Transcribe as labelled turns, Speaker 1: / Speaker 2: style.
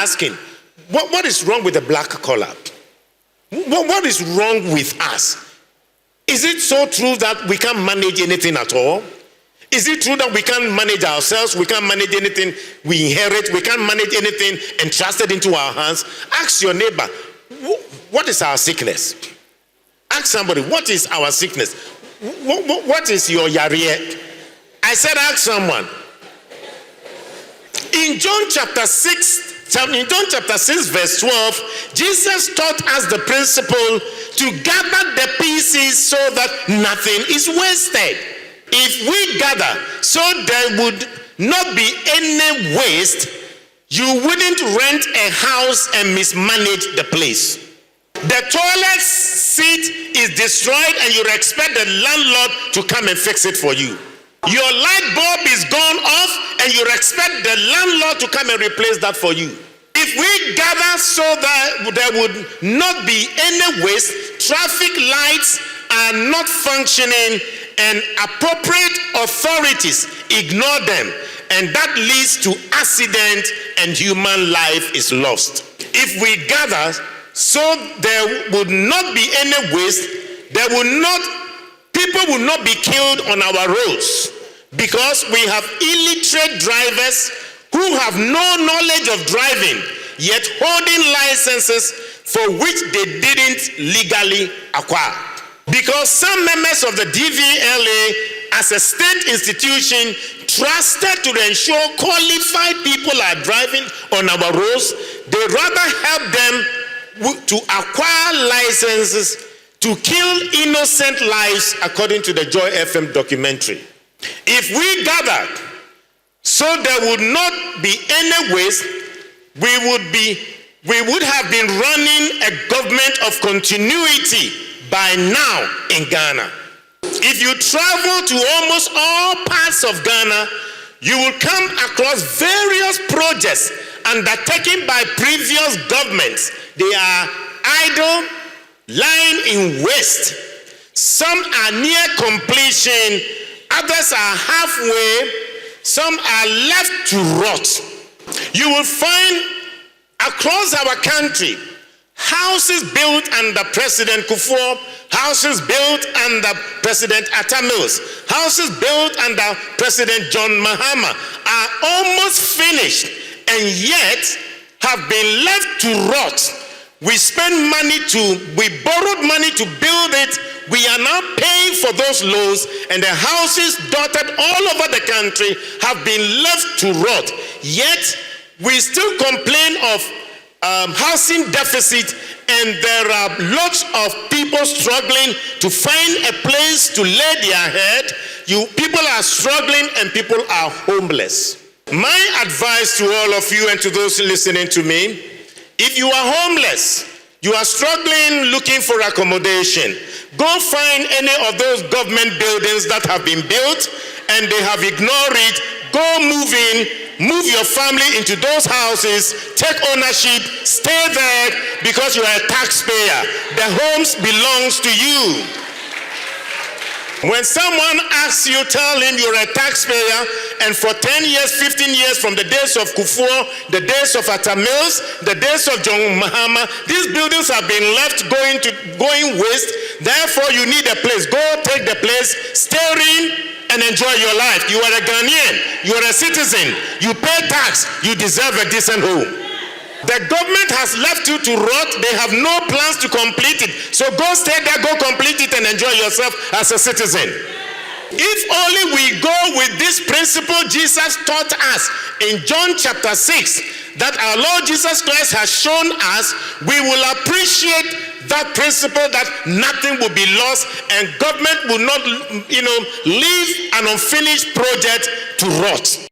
Speaker 1: asking, what is wrong with the black collar? What is wrong with us? Is it so true that we can't manage anything at all? Is it true that we can't manage ourselves? We can't manage anything we inherit? We can't manage anything entrusted into our hands? Ask your neighbor, what is our sickness? Ask somebody, what is our sickness? What is your yare? I said ask someone. In John chapter 6 verse 12, Jesus taught us the principle to gather the pieces so that nothing is wasted. If we gather so there would not be any waste, you wouldn't rent a house and mismanage the place. The toilet seat is destroyed and you expect the landlord to come and fix it for you. Your light bulb is gone off and you expect the landlord to come and replace that for you. If we gather so that there would not be any waste, traffic lights are not functioning and appropriate authorities ignore them, and that leads to accident and human life is lost. If we gather so there would not be any waste, people will not be killed on our roads, because we have illiterate drivers who have no knowledge of driving, yet holding licenses for which they didn't legally acquire. Because some members of the DVLA, as a state institution trusted to ensure qualified people are driving on our roads, they rather help them to acquire licenses to kill innocent lives, according to the Joy FM documentary. If we gathered so there would not be any waste, we would have been running a government of continuity by now in Ghana. If you travel to almost all parts of Ghana, you will come across various projects undertaken by previous governments. They are idle, lying in waste. Some are near completion, others are halfway, some are left to rot. You will find across our country houses built under President Kufuor, houses built under President Atta Mills, houses built under President John Mahama are almost finished and yet have been left to rot. We borrowed money to build it. We are now paying for those loans, and the houses dotted all over the country have been left to rot. Yet we still complain of housing deficit, and there are lots of people struggling to find a place to lay their head. People are struggling and people are homeless. My advice to all of you and to those listening to me, if you are homeless, you are struggling looking for accommodation, go find any of those government buildings that have been built and they have ignored it. Go move in, move your family into those houses, take ownership, stay there, because you are a taxpayer. The homes belongs to you. When someone asks you, tell him you're a taxpayer, and for 10 years, 15 years, from the days of Kufuor, the days of Atta Mills, the days of John Mahama, these buildings have been left going waste. Therefore, you need a place. Go take the place, stay in, and enjoy your life. You are a Ghanaian. You are a citizen. You pay tax. You deserve a decent home. The government has left you to rot. They have no plans to complete it. So go stay there, go complete it, and enjoy yourself as a citizen. If only we go with this principle Jesus taught us in John chapter 6, that our Lord Jesus Christ has shown us, we will appreciate that principle, that nothing will be lost and government will not, leave an unfinished project to rot.